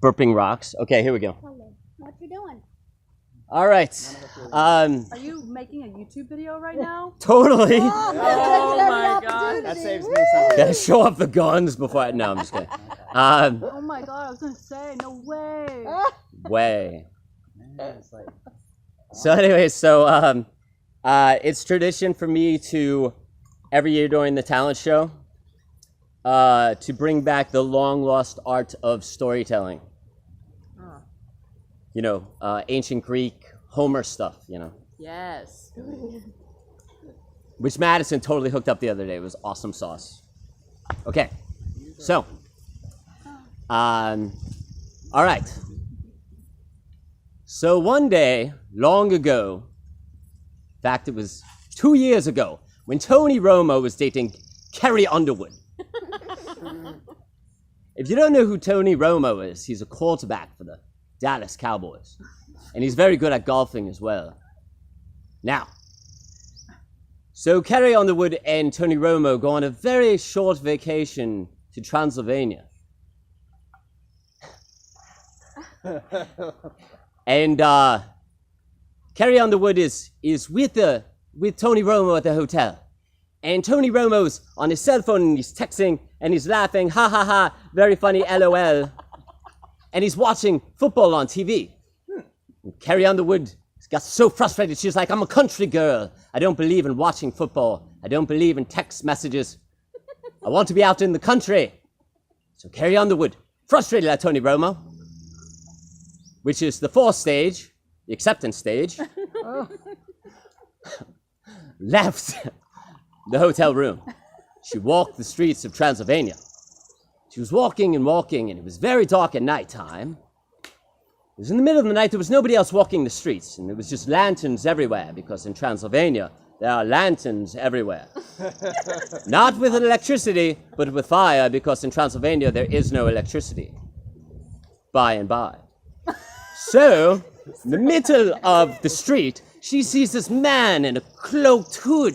burping rocks. Okay, here we go. What you doing? All right. Are you making a YouTube video right now? Totally. Oh my god. That saves me something. Gotta show off the guns before no, I'm just kidding. Oh my god, I was gonna say, no way. Way. It's like, So anyway, it's tradition for me to, every year during the talent show, to bring back the long-lost art of storytelling. You know, ancient Greek, Homer stuff, you know. Yes. Which Madison totally hooked up the other day. It was awesome sauce. Okay, so, all right. So one day, long ago, in fact, it was 2 years ago, when Tony Romo was dating Carrie Underwood. If you don't know who Tony Romo is, he's a quarterback for the Dallas Cowboys. And he's very good at golfing as well. Now, so Carrie Underwood and Tony Romo go on a very short vacation to Transylvania. And Carrie Underwood is with Tony Romo at the hotel. And Tony Romo's on his cell phone and he's texting and he's laughing, ha ha ha, very funny, LOL. And he's watching football on TV. And Carrie Underwood got so frustrated, she's like, I'm a country girl. I don't believe in watching football. I don't believe in text messages. I want to be out in the country. So Carrie Underwood, frustrated at Tony Romo, which is the fourth stage, the acceptance stage, left the hotel room. She walked the streets of Transylvania. She was walking, and it was very dark at nighttime. It was in the middle of the night, there was nobody else walking the streets, and there was just lanterns everywhere, because in Transylvania, there are lanterns everywhere. Not with electricity, but with fire, because in Transylvania, there is no electricity. By and by. So, in the middle of the street, she sees this man in a cloaked hood.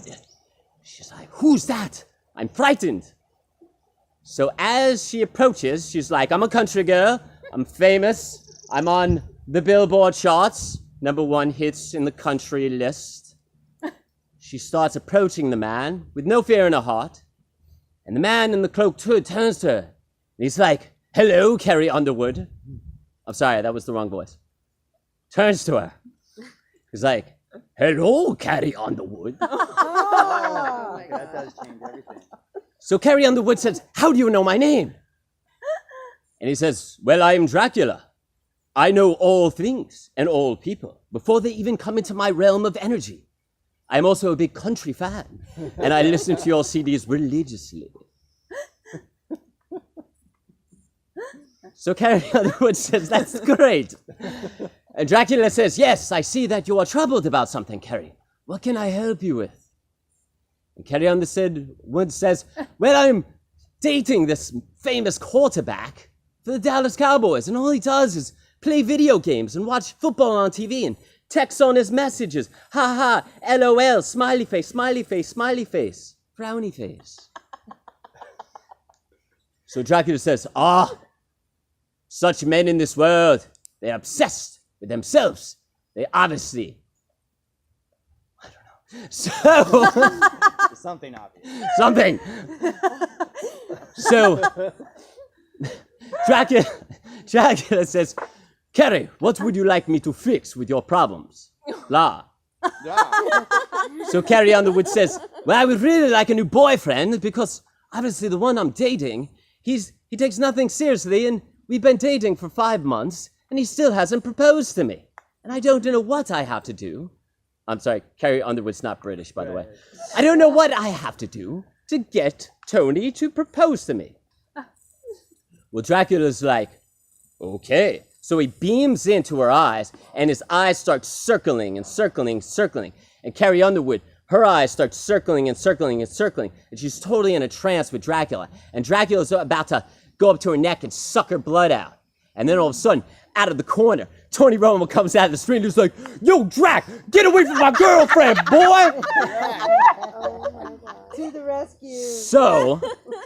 She's like, who's that? I'm frightened. So as she approaches, she's like, I'm a country girl, I'm famous, I'm on the Billboard charts, #1 hits in the country list. She starts approaching the man with no fear in her heart, and the man in the cloaked hood turns to her, and he's like, hello, Carrie Underwood. I'm sorry, that was the wrong voice. Turns to her. He's like, hello, Carrie Underwood. oh, that does change everything. So Carrie Underwood says, how do you know my name? And he says, well, I am Dracula. I know all things and all people before they even come into my realm of energy. I'm also a big country fan, and I listen to your CDs religiously. So Carrie Underwood says, that's great. And Dracula says, yes, I see that you are troubled about something, Carrie. What can I help you with? And Carrie Underwood says, well, I'm dating this famous quarterback for the Dallas Cowboys, and all he does is play video games and watch football on TV and text on his messages. Ha ha, LOL, smiley face, smiley face, smiley face, frowny face. So Dracula says, such men in this world, they're obsessed with themselves. They obviously, I don't know. So, Something obvious. something. So, Dracula says, Carrie, what would you like me to fix with your problems? Blah. Yeah. So Carrie Underwood says, well, I would really like a new boyfriend because obviously the one I'm dating, he takes nothing seriously and we've been dating for 5 months and he still hasn't proposed to me. And I don't know what I have to do. I'm sorry, Carrie Underwood's not British, by the way. I don't know what I have to do to get Tony to propose to me. Well, Dracula's like, okay. So he beams into her eyes, and his eyes start circling and circling, circling. And Carrie Underwood, her eyes start circling and circling and circling, and she's totally in a trance with Dracula. And Dracula's about to go up to her neck and suck her blood out. And then all of a sudden, out of the corner, Tony Romo comes out of the street and he's like, yo, Drac, get away from my girlfriend, boy! Oh my God. To the rescue. So,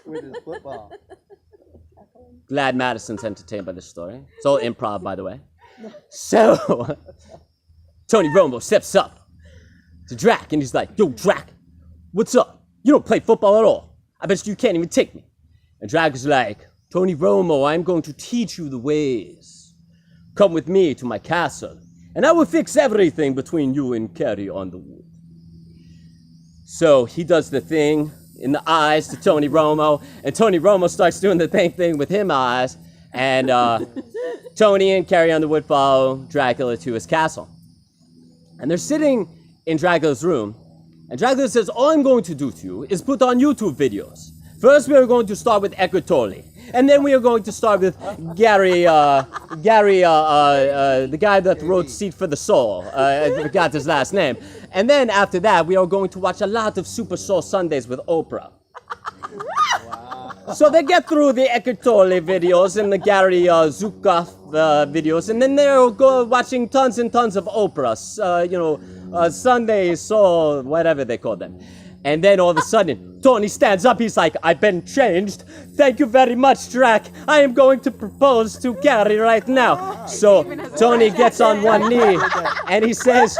With his football. glad Madison's entertained by this story. It's all improv, by the way. So, Tony Romo steps up to Drac, and he's like, yo, Drac, what's up? You don't play football at all. I bet you can't even take me. And Drac is like, Tony Romo, I'm going to teach you the ways. Come with me to my castle, and I will fix everything between you and Carrie Underwood. So he does the thing in the eyes to Tony Romo, and Tony Romo starts doing the same thing with him eyes, and Tony and Carrie Underwood follow Dracula to his castle. And they're sitting in Dracula's room, and Dracula says, all I'm going to do to you is put on YouTube videos. First, we are going to start with Eckhart Tolle, and then we are going to start with Gary, the guy that wrote Seed for the Soul. I forgot his last name. And then after that, we are going to watch a lot of Super Soul Sundays with Oprah. So they get through the Eckhart Tolle videos and the Gary Zukav videos, and then they're watching tons and tons of Oprah, Sunday Soul, whatever they call them. And then all of a sudden, Tony stands up. He's like, I've been changed. Thank you very much, Drac. I am going to propose to Carrie right now. So Tony gets on one knee and he says,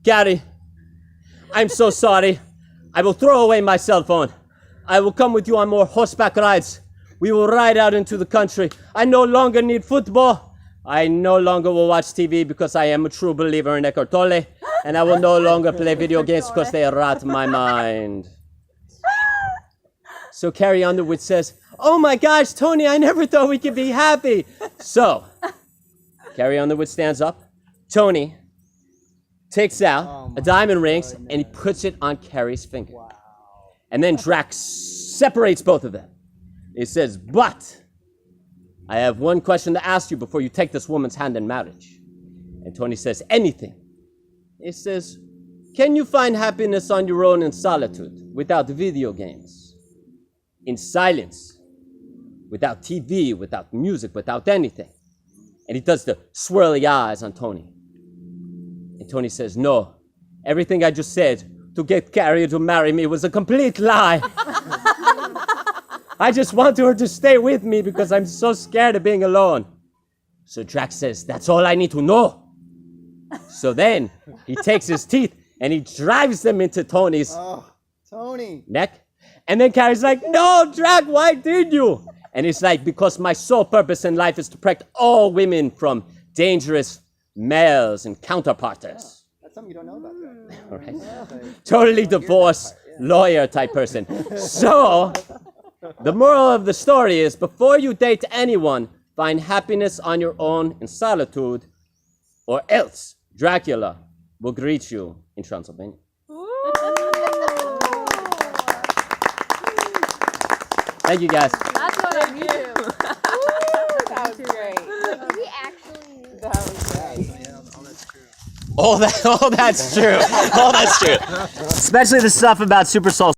Carrie, I'm so sorry. I will throw away my cell phone. I will come with you on more horseback rides. We will ride out into the country. I no longer need football. I no longer will watch TV because I am a true believer in Eckhart Tolle. And I will no longer play video games because they rot my mind. So Carrie Underwood says, oh my gosh, Tony, I never thought we could be happy. So Carrie Underwood stands up. Tony takes out a diamond ring and he puts it on Carrie's finger. Wow. And then Drac separates both of them. He says, but I have one question to ask you before you take this woman's hand in marriage. And Tony says, anything. He says, can you find happiness on your own in solitude, without video games, in silence, without TV, without music, without anything? And he does the swirly eyes on Tony. And Tony says, no, everything I just said to get Carrie to marry me was a complete lie. I just want her to stay with me because I'm so scared of being alone. So Drac says, that's all I need to know. So then he takes his teeth and he drives them into Tony's neck. And then Carrie's like, no, Drac, why did you? And he's like, because my sole purpose in life is to protect all women from dangerous males and counterparters. That's something you don't know about that. All right. Totally divorced lawyer type person. So the moral of the story is, before you date anyone, find happiness on your own in solitude, or else Dracula will greet you in Transylvania. Thank you, guys. That's what I do. That was great. Did we actually use That was great. All that's true. All that's true. Especially the stuff about Super Soul